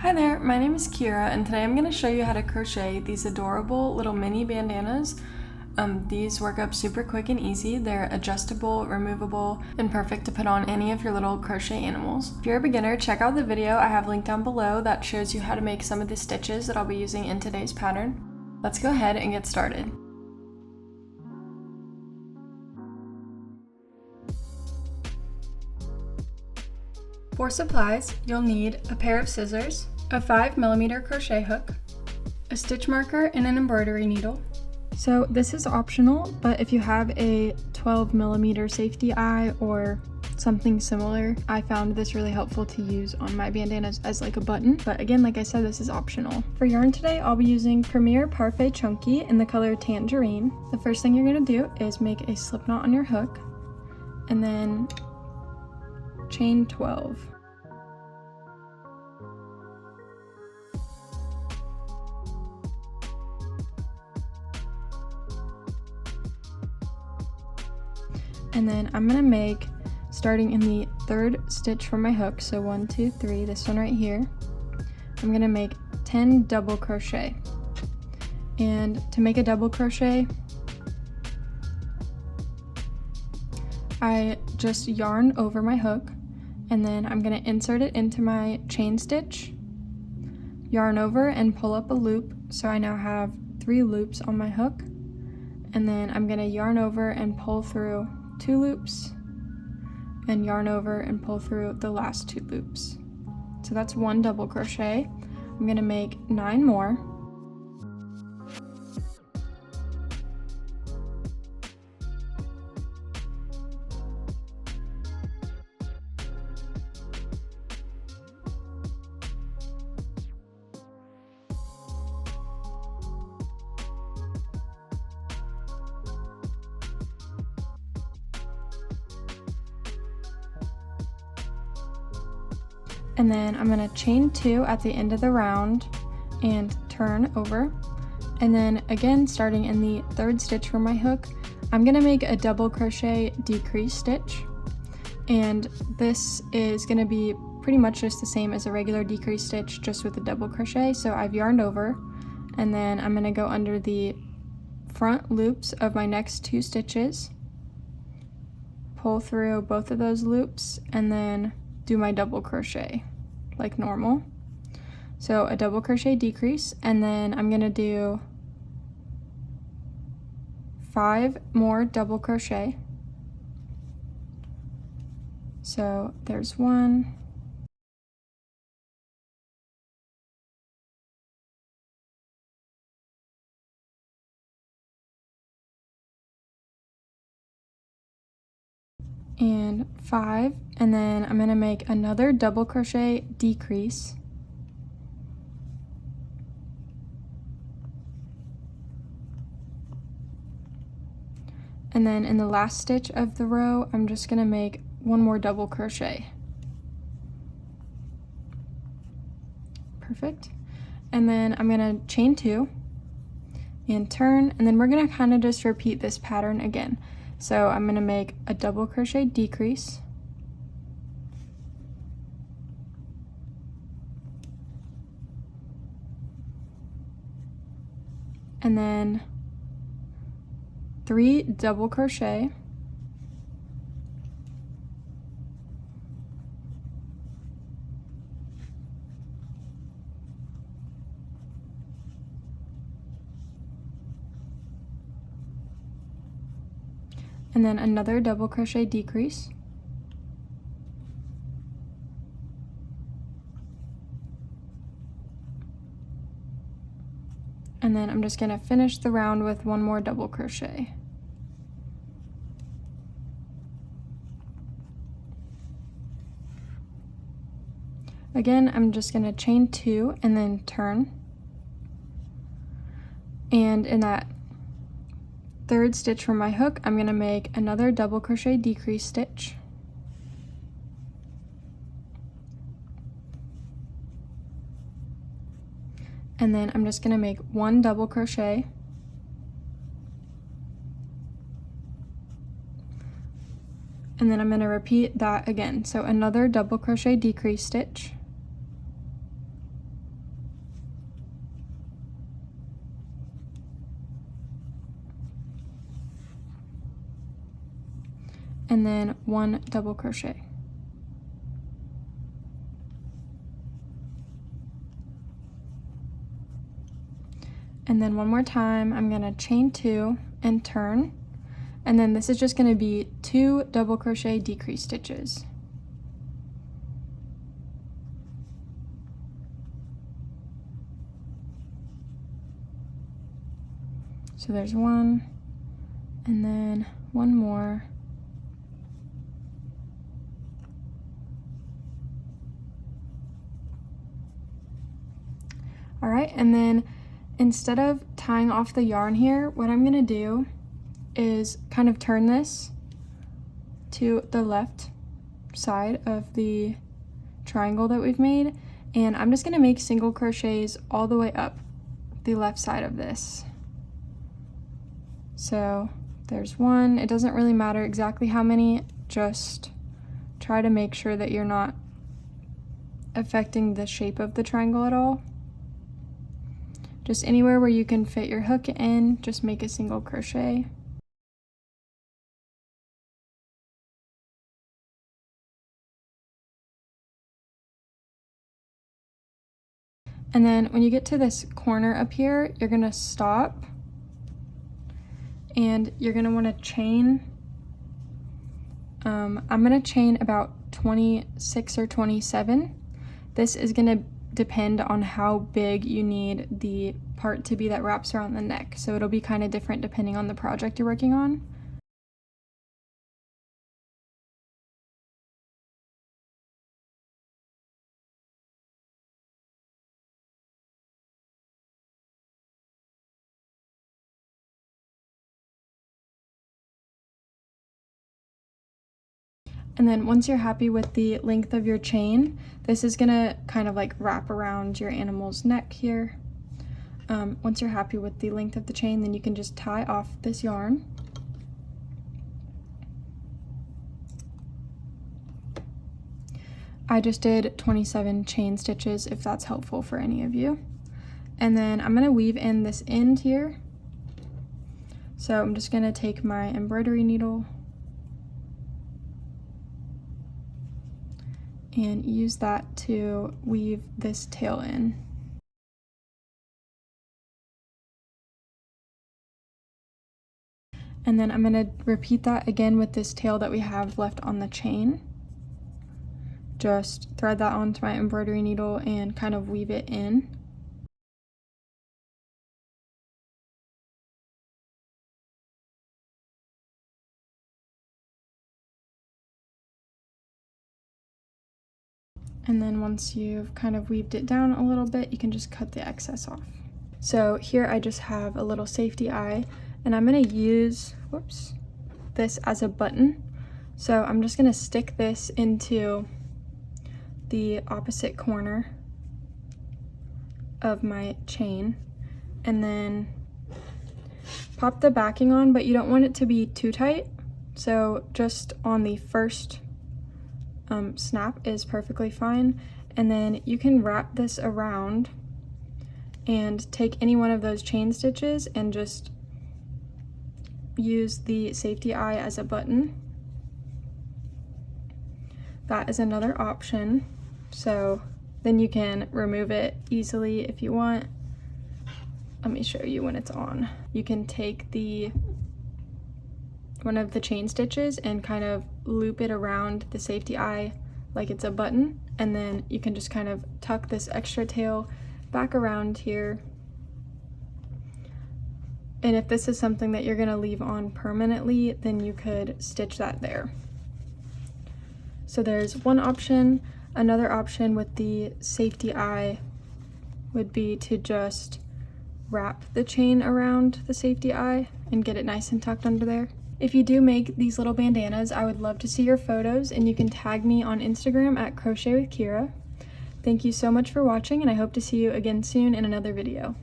Hi there, my name is Kira and today I'm going to show you how to crochet these adorable little mini bandanas. These work up super quick and easy. They're adjustable, removable, and perfect to put on any of your little crochet animals. If you're a beginner, check out the video I have linked down below that shows you how to make some of the stitches that I'll be using in today's pattern. Let's go ahead and get started. For supplies, you'll need a pair of scissors, a 5mm crochet hook, a stitch marker, and an embroidery needle. So this is optional, but if you have a 12mm safety eye or something similar, I found this really helpful to use on my bandanas as like a button. But again, like I said, this is optional. For yarn today, I'll be using Premier Parfait Chunky in the color Tangerine. The first thing you're going to do is make a slip knot on your hook and then chain 12. And then I'm gonna make, starting in the third stitch from my hook, so 1, 2, 3, this one right here, I'm gonna make 10 double crochet. And to make a double crochet, I just yarn over my hook, and then I'm gonna insert it into my chain stitch, yarn over and pull up a loop, so I now have 3 loops on my hook, and then I'm gonna yarn over and pull through 2 loops and yarn over and pull through the last 2 loops. So that's 1 double crochet. I'm gonna make 9 more. And then I'm gonna chain 2 at the end of the round and turn over. And then again, starting in the third stitch from my hook, I'm gonna make a double crochet decrease stitch. And this is gonna be pretty much just the same as a regular decrease stitch, just with a double crochet. So I've yarned over, and then I'm gonna go under the front loops of my next 2 stitches, pull through both of those loops, and then do my double crochet like normal. So a double crochet decrease, and then I'm gonna do 5 more double crochet. So there's 1, and 5, and then I'm gonna make another double crochet decrease, and then in the last stitch of the row I'm just gonna make 1 more double crochet. Perfect. And then I'm gonna chain 2 and turn, and then we're gonna kind of just repeat this pattern again. So I'm gonna make a double crochet decrease, and then 3 double crochet, and then another double crochet decrease, and then I'm just gonna finish the round with 1 more double crochet. Again, I'm just gonna chain 2 and then turn, and in that third stitch from my hook, I'm gonna make another double crochet decrease stitch, and then I'm just gonna make 1 double crochet, and then I'm going to repeat that again. So another double crochet decrease stitch, and then 1 double crochet. And then one more time, I'm gonna chain 2 and turn, and then this is just gonna be 2 double crochet decrease stitches. So there's 1, and then 1 more. All right, and then instead of tying off the yarn here, what I'm gonna do is kind of turn this to the left side of the triangle that we've made, and I'm just gonna make single crochets all the way up the left side of this. So there's 1. It doesn't really matter exactly how many, just try to make sure that you're not affecting the shape of the triangle at all. Just anywhere where you can fit your hook in, just make a single crochet. And then when you get to this corner up here, you're gonna stop and you're gonna wanna chain. I'm gonna chain about 26 or 27. This is gonna depend on how big you need the part to be that wraps around the neck. So it'll be kind of different depending on the project you're working on. And then once you're happy with the length of your chain, this is gonna kind of like wrap around your animal's neck here. Once you're happy with the length of the chain, then you can just tie off this yarn. I just did 27 chain stitches if that's helpful for any of you. And then I'm gonna weave in this end here. So I'm just gonna take my embroidery needle and use that to weave this tail in. And then I'm gonna repeat that again with this tail that we have left on the chain. Just thread that onto my embroidery needle and kind of weave it in. And then once you've kind of weaved it down a little bit, you can just cut the excess off. So here I just have a little safety eye, and I'm gonna use, this as a button. So I'm just gonna stick this into the opposite corner of my chain, and then pop the backing on, but you don't want it to be too tight. So just on the first snap is perfectly fine, and then you can wrap this around and take any one of those chain stitches and just use the safety eye as a button. That is another option, so then you can remove it easily if you want. Let me show you when it's on. You can take one of the chain stitches and kind of loop it around the safety eye like it's a button, and then you can just kind of tuck this extra tail back around here. And if this is something that you're gonna leave on permanently, then you could stitch that there. So there's one option. Another option with the safety eye would be to just wrap the chain around the safety eye and get it nice and tucked under there. If you do make these little bandanas, I would love to see your photos, and you can tag me on Instagram at Crochet with Kira. Thank you so much for watching, and I hope to see you again soon in another video.